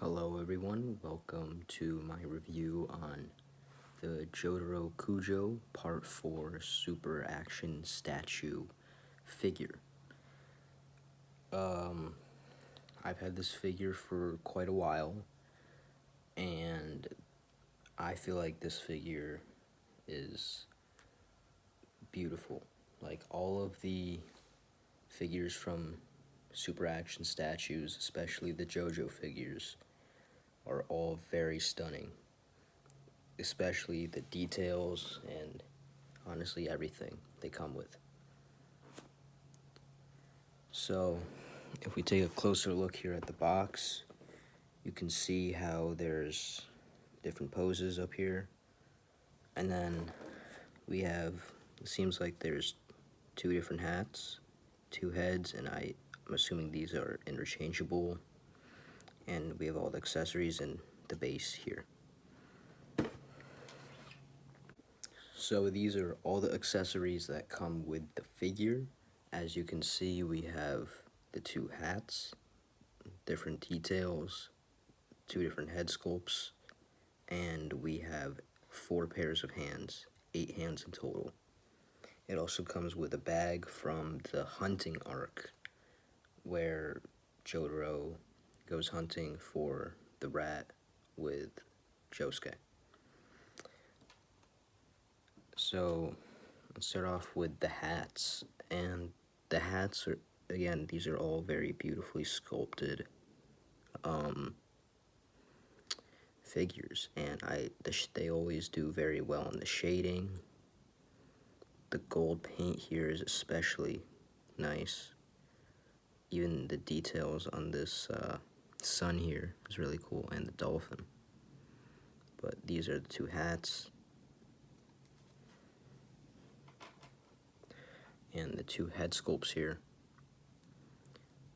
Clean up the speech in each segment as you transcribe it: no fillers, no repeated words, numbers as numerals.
Hello everyone, welcome to my review on the Jotaro Kujo Part 4 Super Action Statue figure. I've had this figure for quite a while, and I feel like this figure is beautiful. Like all of the figures from Super Action Statues, especially the JoJo figures, are all very stunning. Especially the details and honestly everything they come with. So if we take a closer look here at the box, you can see how there's different poses up here, and then we have, it seems like there's two different hats, two heads, and I'm assuming these are interchangeable, and we have all the accessories and the base here. So these are all the accessories that come with the figure. As you can see, we have the two hats, different details, two different head sculpts, and we have 4 pairs of hands, 8 hands in total. It also comes with a bag from the hunting arc, where Jotaro goes hunting for the rat with Josuke. So let's start off with the hats, and the hats are, again, these are all very beautifully sculpted figures, and they always do very well in the shading. The gold paint here is especially nice. Even the details on this sun here is really cool, and the dolphin. But these are the two hats. And the two head sculpts here.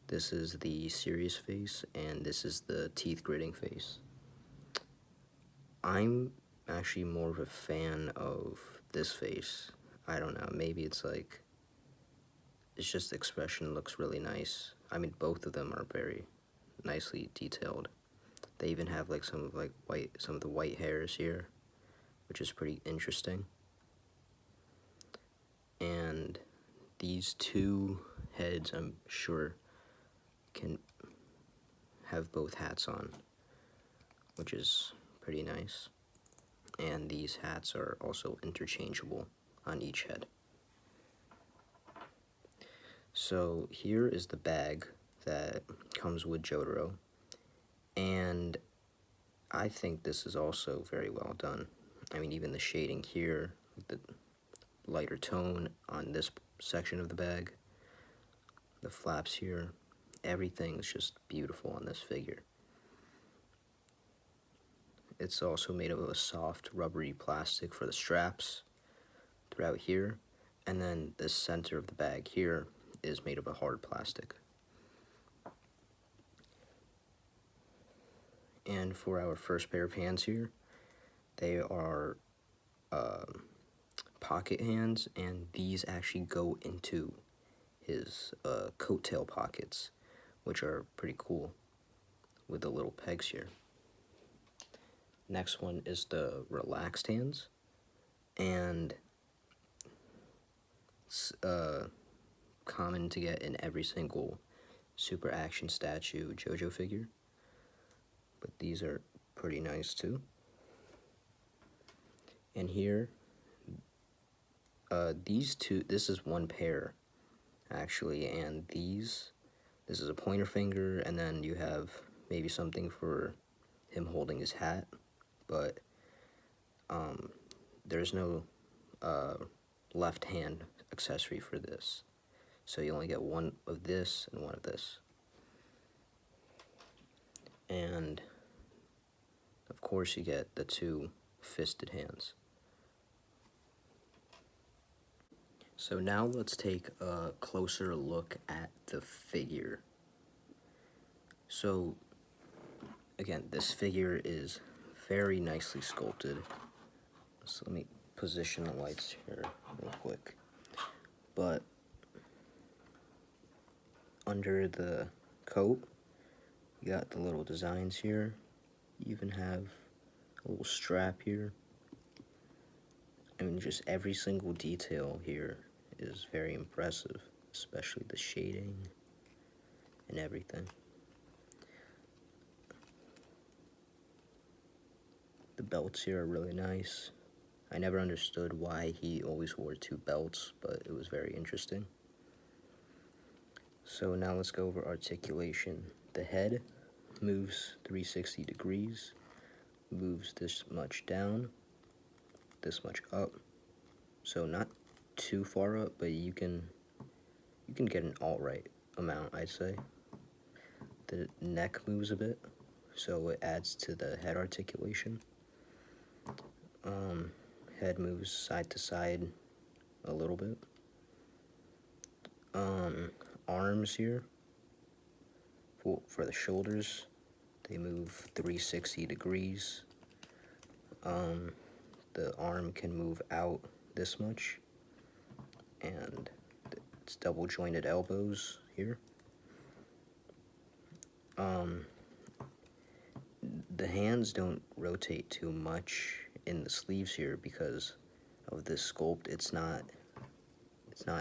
This is the serious face, and this is the teeth gritting face. I'm actually more of a fan of this face. I don't know, maybe it's like, it's just the expression looks really nice. I mean, both of them are very nicely detailed. They even have like some of the white hairs here, which is pretty interesting. And these two heads, I'm sure, can have both hats on, which is pretty nice. And these hats are also interchangeable on each head. So here is the bag that comes with Jotaro, and I think this is also very well done. I mean, even the shading here, the lighter tone on this section of the bag, the flaps here, everything's just beautiful on this figure. It's also made of a soft rubbery plastic for the straps throughout here, and then the center of the bag here is made of a hard plastic. And for our first pair of hands here, they are pocket hands, and these actually go into his coattail pockets, which are pretty cool with the little pegs here. Next one is the relaxed hands, and it's common to get in every single Super Action Statue JoJo figure, but these are pretty nice too. And here, these two, this is one pair actually, and this is a pointer finger, and then you have maybe something for him holding his hat, but there's no left hand accessory for this, so you only get one of this and one of this. And of course you get the two fisted hands. So now let's take a closer look at the figure. So again, this figure is very nicely sculpted. So let me position the lights here real quick. But under the coat, You got the little designs here. You even have a little strap here. I mean, just every single detail here is very impressive, especially the shading and everything. The belts here are really nice. I never understood why he always wore two belts, but it was very interesting. So now let's go over articulation. The head moves 360 degrees, moves this much down, this much up. So not too far up, but you can get an alright amount, I'd say. The neck moves a bit, so it adds to the head articulation. Head moves side to side a little bit. Arms here, for the shoulders, they move 360 degrees. The arm can move out this much, and it's double jointed elbows here. The hands don't rotate too much in the sleeves here because of this sculpt. It's not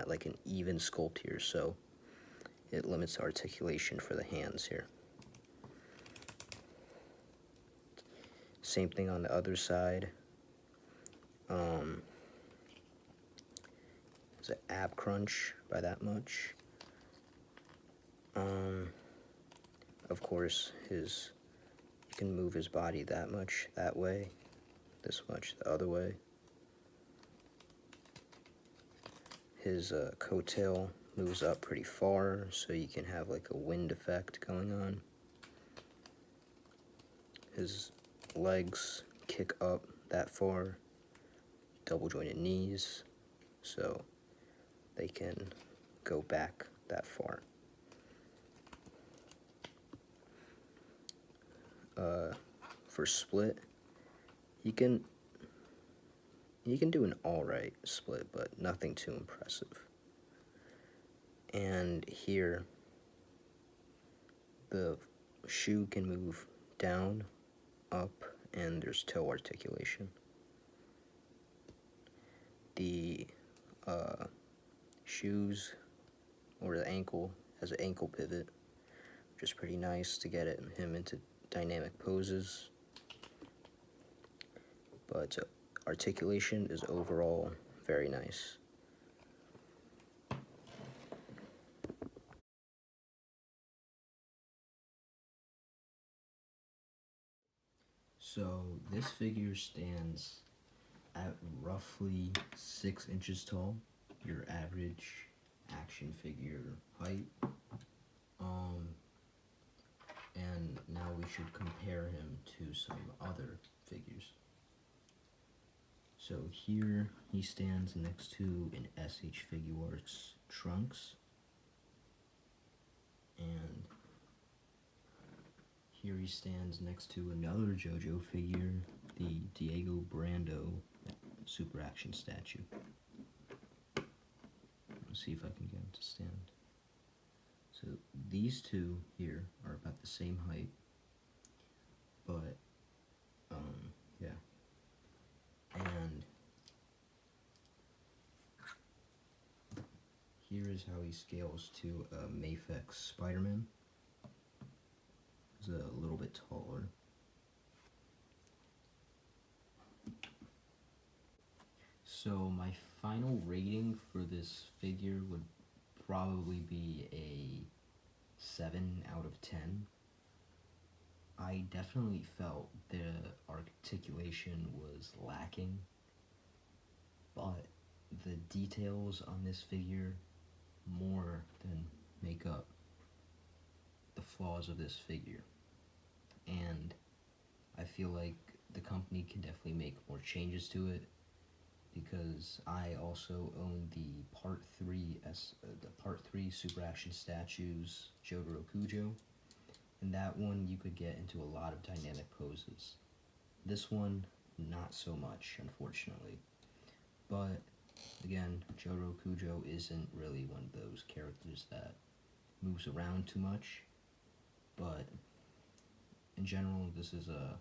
like an even sculpt here, so it limits articulation for the hands here. Same thing on the other side. It's an ab crunch by that much. Of course, he can move his body that much that way, this much the other way. His coattail moves up pretty far, so you can have like a wind effect going on. His legs kick up that far, double jointed knees, so they can go back that far. For split, you can do an alright split, but nothing too impressive. And here, the shoe can move down, up, and there's toe articulation. The shoes, or the ankle, has an ankle pivot, which is pretty nice to get him into dynamic poses. But articulation is overall very nice. So this figure stands at roughly 6 inches tall, your average action figure height. And now we should compare him to some other figures. So here he stands next to an SH Figuarts Trunks, and here he stands next to another JoJo figure, the Diego Brando Super Action statue. Let's see if I can get him to stand. So these two here are about the same height, but yeah. And here is how he scales to a Mafex Spider-Man. He's a little bit taller. So my final rating for this figure would probably be a 7 out of 10. I definitely felt the articulation was lacking, but the details on this figure more than make up the flaws of this figure. And I feel like the company can definitely make more changes to it, because I also own the Part 3 Super Action Statues Jotaro Kujo, and that one you could get into a lot of dynamic poses. This one, not so much, unfortunately. But again, Jotaro Kujo isn't really one of those characters that moves around too much, but in general, this is a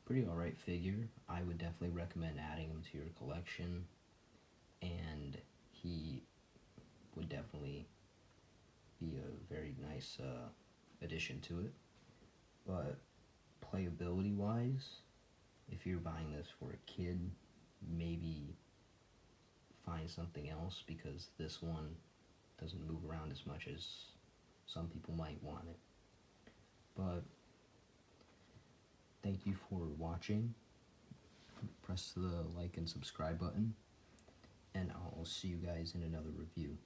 pretty alright figure. I would definitely recommend adding him to your collection, and he would definitely be a very nice addition to it. But playability wise, if you're buying this for a kid, maybe find something else, because this one doesn't move around as much as some people might want it. But thank you for watching. Press the like and subscribe button, and I'll see you guys in another review.